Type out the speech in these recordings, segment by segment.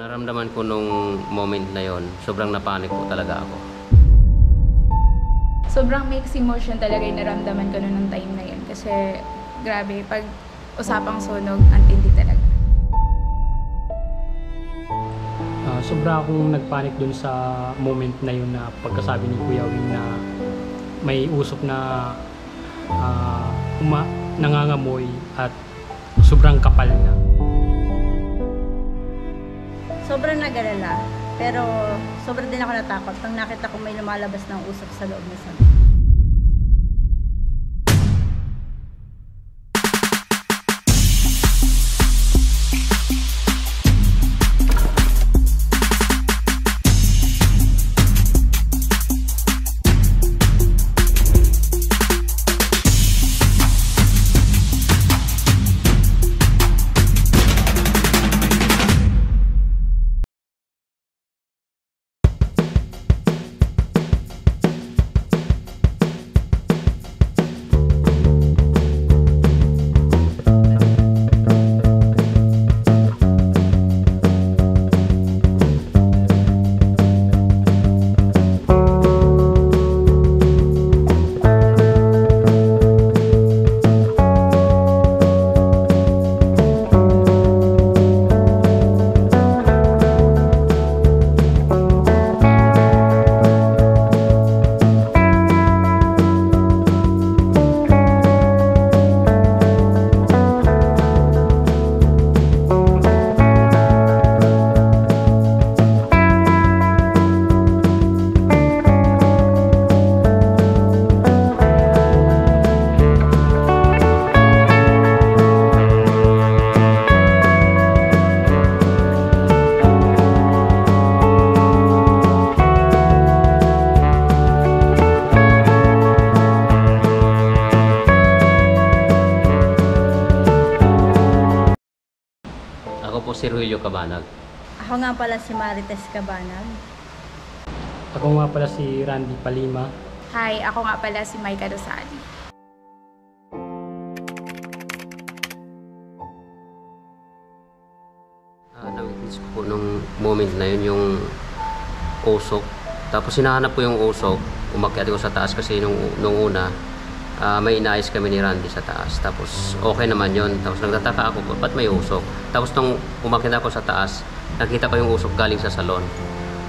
Naramdaman ko nung moment na yon, sobrang napanik po talaga ako. Sobrang mixed emotion talaga yung naramdaman ko noong time na yun. Kasi grabe, pag usapang sunog, ang tindi talaga. Sobra akong nagpanik dun sa moment na yun na pagkasabi ni Kuya Wing na may usok na nangangamoy at sobrang kapal na. Sobrang nag-alala, pero sobrang din ako natakot nang nakita ko may lumalabas ng usok sa loob ng salon. Ako po si Ruelio Cabanag. Ako nga pala si Marites Cabanag. Ako nga pala si Randy Palima. Hi, ako nga pala si Maika Rosali. Na-witness ko po nung moment na yun yung usok. Tapos hinahanap ko yung usok. Umakyat ko sa taas kasi nung una, may inaayos kami ni Randy sa taas. Tapos okay naman yon. Tapos nagtataka ako, ba't may usok? Tapos nung umakyat ako sa taas, nakita ko yung usok galing sa salon.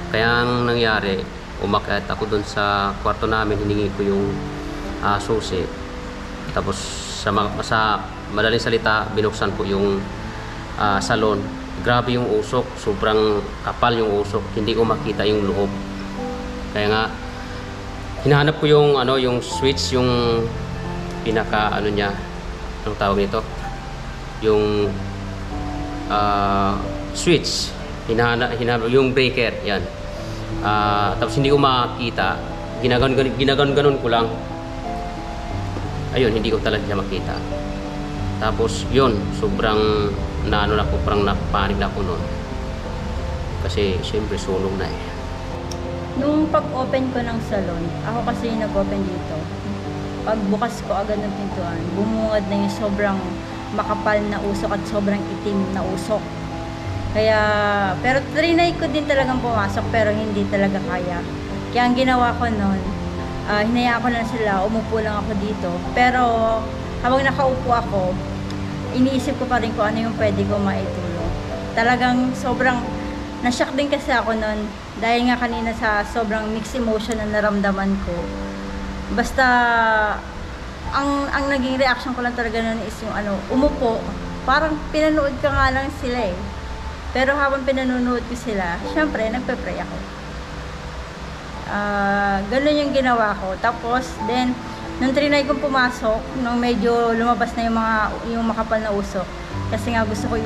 Kaya ang nangyari, umakyat ako dun sa kwarto namin, hiningi ko yung susi. Tapos sa madaling salita, binuksan ko yung salon. Grabe yung usok, sobrang kapal yung usok, hindi ko makita yung loob. Kaya nga, hinahanap ko yung yung switch, yung pinaka niya, anong tawag nito, yung switch, hinahanap yung breaker, yan. Tapos hindi ko makita, ginaganon ko lang, ayun, hindi ko talaga makita. Tapos yun, sobrang naano na ko, parang napanik na ako nun kasi siyempre sunog na eh. Nung pag-open ko ng salon, ako kasi yung nag-open dito. Pagbukas ko agad ng pintuan, bumungad na yung sobrang makapal na usok at sobrang itim na usok. Kaya, pero trinay ko din talagang pumasok pero hindi talaga kaya. Kaya ang ginawa ko nun, hinayaan ko na sila, umupo lang ako dito. Pero habang nakaupo ako, iniisip ko pa rin kung ano yung pwede ko maitulong. Talagang sobrang na-shock din kasi ako nun dahil nga kanina sa sobrang mixed emotion na naramdaman ko. Basta ang naging reaction ko lang talaga nun is yung umupo. Parang pinanood ka nga lang sila eh. Pero habang pinanonood ko sila, syempre nagpe-pray ako. Ganun yung ginawa ko. Tapos then nung trinay kong pumasok, nung medyo lumabas na yung makapal na usok, kasi nga gusto ko,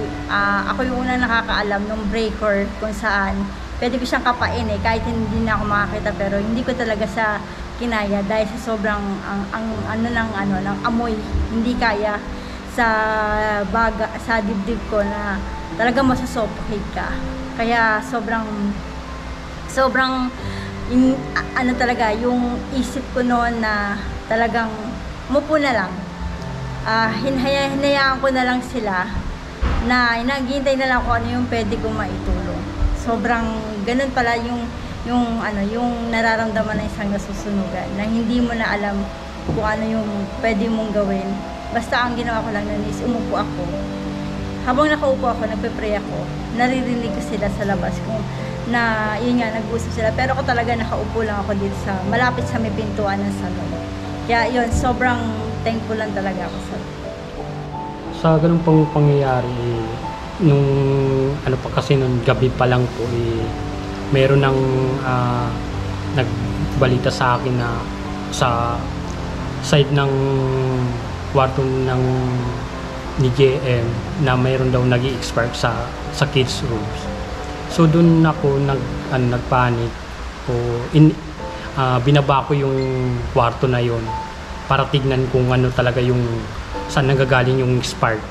ako yung unang nakakaalam ng breaker kung saan pwede ko siyang kapain eh, kahit hindi na ako makakita, pero hindi ko talaga sa kinaya dahil sa sobrang ng amoy, hindi kaya sa dibdib ko na talagang masasuffocate ka. Kaya sobrang talaga yung isip ko noon na talagang umupo na lang. Hinayaan ko na lang sila na naghihintay na lang kung ano yung pwede kong maitulong. sobrang ganun pala yung nararamdaman ng isang nasusunugan na hindi mo na alam kung ano yung pwede mong gawin. Basta ang ginawa ko lang nun is umupo ako. Habang nakaupo ako, nagpe-pray ako, naririnig ko sila sa labas kung na yun nga, nag-usap sila. Pero ako talaga nakaupo lang ako dito sa malapit sa may pintuan ng salon. Kaya yun, sobrang thankful lang talaga ako Sa ganun pang pangyayari, nung ano pa kasi nung gabi pa lang po, meron ng nagbalita sa akin na sa side ng kwarto ng ni JM na mayroon daw nag-i-expire sa kids rooms. So doon ako nagpanik o binaba ko yung kwarto na yon para tignan kung ano talaga yung saan nanggagaling yung spark.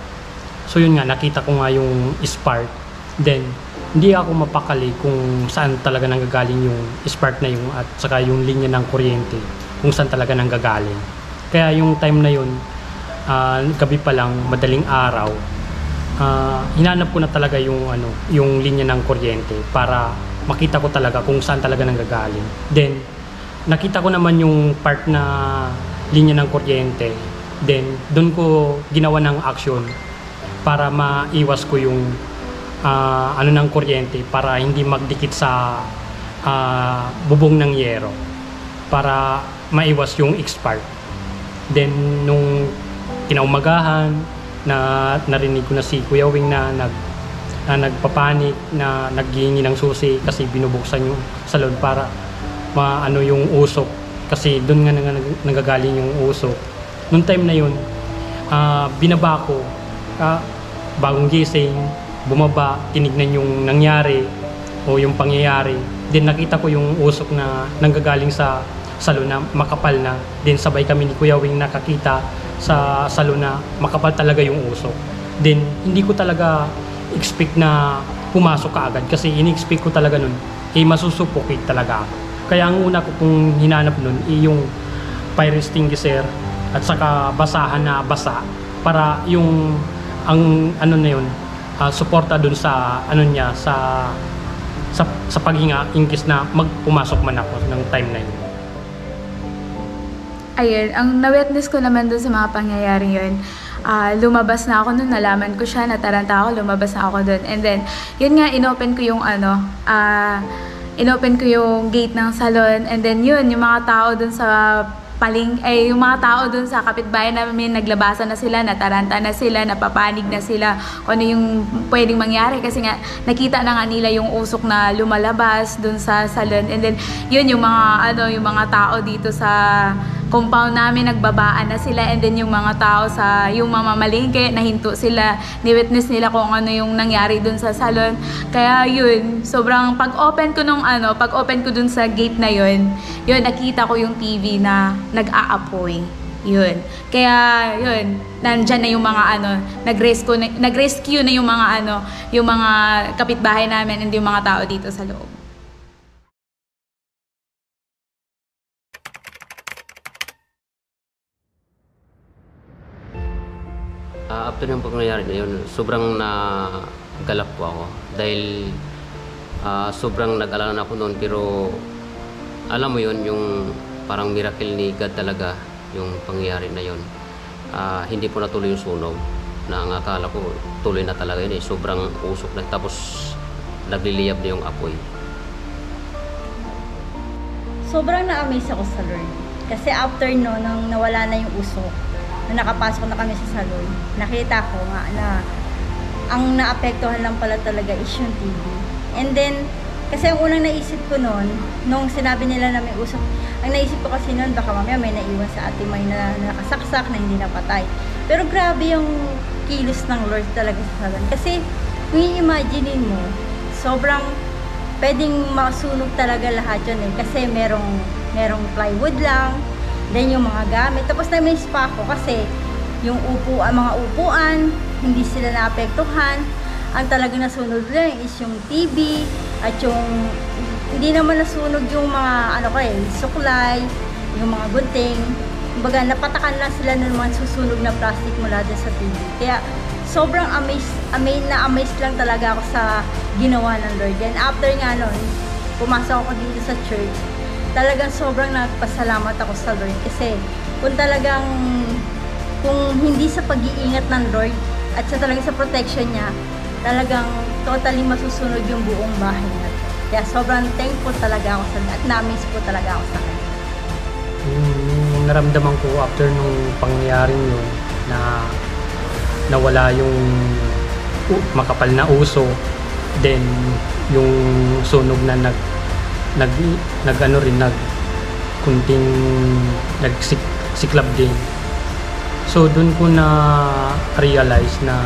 So yun nga, nakita ko nga yung spark. Then hindi ako mapakali kung saan talaga nanggagaling yung spark na yung at saka yung linya ng kuryente kung saan talaga nanggagaling. Kaya yung time na yun, gabi pa lang, madaling araw, hinanap ko na talaga yung linya ng kuryente para makita ko talaga kung saan talaga nanggagaling. Then nakita ko naman yung part na linya ng kuryente. Then doon ko ginawa ng action para maiwas ko yung ng kuryente para hindi magdikit sa bubong ng yero para maiwas yung spark. Then nung kinaumagahan na narinig ko na si Kuya Wing na nagpapanik na naghihingi ng susi kasi binubuksan yung salon para maano yung usok kasi doon nga nanggagaling yung usok. Noong time na yun, binaba ko, bagong gising, bumaba, tinignan yung nangyari o yung pangyayari. Then nakita ko yung usok na nanggagaling sa salon na makapal na. Then sabay kami ni Kuya Wing nakakita sa salon na makapal talaga yung usok. Then hindi ko talaga expect na pumasok kaagad kasi ini-expect ko talaga nun masusuffocate talaga ako. Kaya ang una ko kung hinanap nun yung fire extinguisher at saka basahan na basa para yung ang na yun suporta dun sa niya sa paghinga in case na magpumasok man ako ng time na yun. Ayun, ang na-witness ko naman dun sa mga pangyayari yun, lumabas na ako nun, nalaman ko siya, nataranta ako, lumabas na ako dun. And then, yun nga, inopen ko yung inopen ko yung gate ng salon. And then yun, yung mga tao dun sa yung mga tao dun sa kapitbahay namin, naglabasan na sila, nataranta na sila, napapanig na sila kung ano yung pwedeng mangyari kasi nga nakita na nga nila yung usok na lumalabas dun sa salon. And then yun yung mga tao dito sa compound namin, nagbabaan na sila. And then yung mga tao yung mga mamalingke, nahinto sila, ni-witness nila kung ano yung nangyari dun sa salon. Kaya yun, sobrang pag-open ko dun sa gate na yun, nakita ko yung TV na nag-aapoy. Yun. Kaya yun, nandyan na yung mga nag-rescue na yung mga kapitbahay namin and yung mga tao dito sa loob. After yung pangyayari na yun, sobrang nagalap po ako dahil sobrang nag-alala na ako noon, pero alam mo yun, yung parang miracle ni God talaga yung pangyayari na yun. Hindi po natuloy yung sunog na ang akala ko tuloy na talaga yun sobrang usok na tapos nagliliyab na yung apoy. Sobrang na-amaze ako sa Lord kasi after nang nawala na yung usok, na nakapasok na kami sa salon, nakita ko nga na ang naapektuhan lang pala talaga is yung TV. And then, kasi ang unang naisip ko noon, nung sinabi nila na may usok, ang naisip ko kasi noon, baka mamaya may naiwan sa Ate May na nakasaksak na hindi napatay. Pero grabe yung kilos ng Lord talaga sa salon. Kasi, kung i-imaginein mo, sobrang pwedeng masunog talaga lahat yun kasi merong plywood lang, then yung mga gamit. Tapos na-miss pa ako kasi yung mga upuan, hindi sila naapektuhan. Ang talagang nasunog lang is yung TV at yung hindi naman nasunog yung mga suklay, yung mga gunting. Kumbaga napatakan lang sila ng mga susunog na plastic mula dun sa TV. Kaya sobrang amazed lang talaga ako sa ginawa ng Lord. And after nga nun, pumasok ako dito sa church, talagang sobrang nagpasalamat ako sa Lord. Kasi kung hindi sa pag-iingat ng Lord at talagang sa protection niya, talagang totally masusunod yung buong bahay na to. Kaya sobrang thankful talaga ako sa Lord at na-amaze po talaga ako sa kanya. Yung naramdaman ko after nung pangyayaring yun na nawala yung makapal na uso, then yung sunog na kunting nagsiklab din. So dun ko na realize na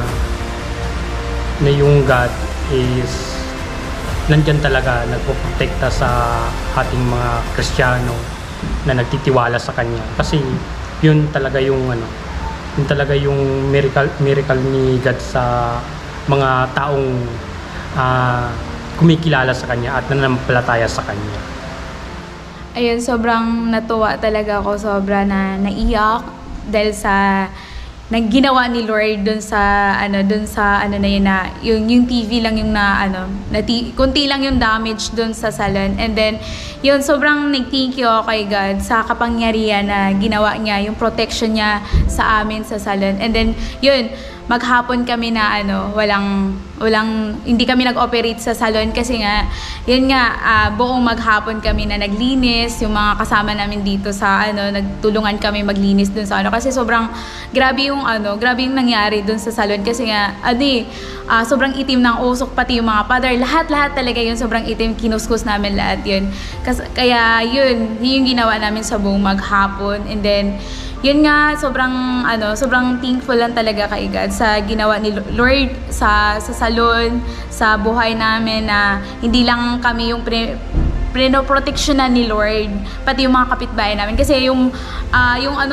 yung God is nandyan talaga, nagpoprotekta sa ating mga Kristiyano na nagtitiwala sa Kanya. Kasi yun talaga yung miracle ni God sa mga taong kumikilala sa Kanya at nananampalataya sa Kanya. Ayun, sobrang natuwa talaga ako, sobra na naiyak dahil sa nagginawa ni Lord dun sa na yun na yung TV lang yung kunti lang yung damage dun sa salon. And then yun, sobrang nag-thank you ako kay God sa kapangyarihan na ginawa niya, yung protection niya sa amin sa salon. And then yun, maghapon kami na hindi kami nag-operate sa salon kasi nga buong maghapon kami na naglinis, yung mga kasama namin dito sa nagtulungan kami maglinis dun sa kasi sobrang grabe yung nangyari dun sa salon kasi nga sobrang itim ng usok, pati yung mga pader, lahat talaga yun sobrang itim, kinuskus namin lahat yun. Kaya yun yung ginawa namin sa buong maghapon. And then yun nga, sobrang thankful lang talaga kay God sa ginawa ni Lord sa salon, sa buhay namin, na hindi lang kami yung prenoproteksyonan ni Lord, pati yung mga kapitbahay namin. Kasi yung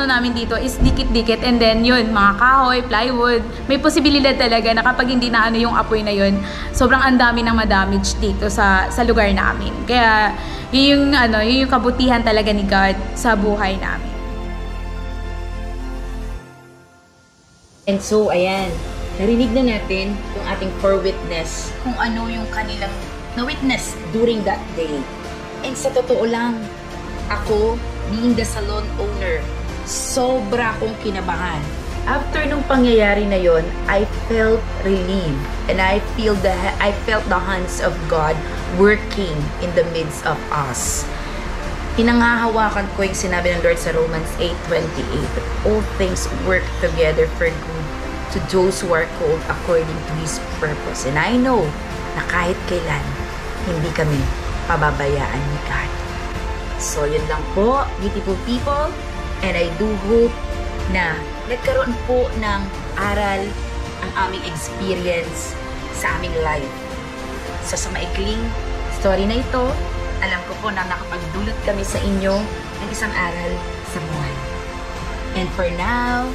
namin dito is dikit-dikit, and then yun, mga kahoy, plywood, may posibilidad talaga na kapag hindi na yung apoy na yun, sobrang andami ng madamage dito sa lugar namin. Kaya yun yung kabutihan talaga ni God sa buhay namin. And so, ayan, narinig na natin yung ating four witness kung ano yung kanilang na-witness during that day. And sa totoo lang, ako, being the salon owner, sobra akong kinabahan. After nung pangyayari na yon, I felt relieved and I felt the hands of God working in the midst of us. Pinanghahawakan ko yung sinabi ng Lord sa Romans 8:28. All things work together for good to those who are called according to His purpose. And I know na kahit kailan, hindi kami pababayaan ni God. So, yun lang po, beautiful people. And I do hope na nagkaroon po ng aral ang aming experience sa aming life. So, sa maikling story na ito, alam ko po na nakapagdulot kami sa inyo ng isang aral sa buhay. And for now,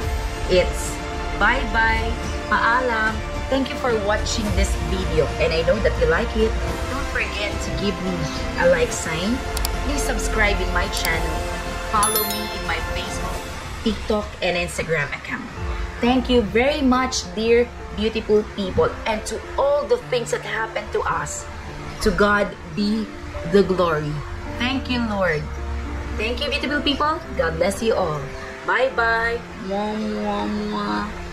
it's bye-bye, paalam. Thank you for watching this video. And I know that you like it. Don't forget to give me a like sign. Please subscribe in my channel. Follow me in my Facebook, TikTok, and Instagram account. Thank you very much, dear beautiful people. And to all the things that happened to us, to God be the glory. Thank you, Lord. Thank you, beautiful people. God bless you all. Bye-bye. Mwah, mwah, mwah.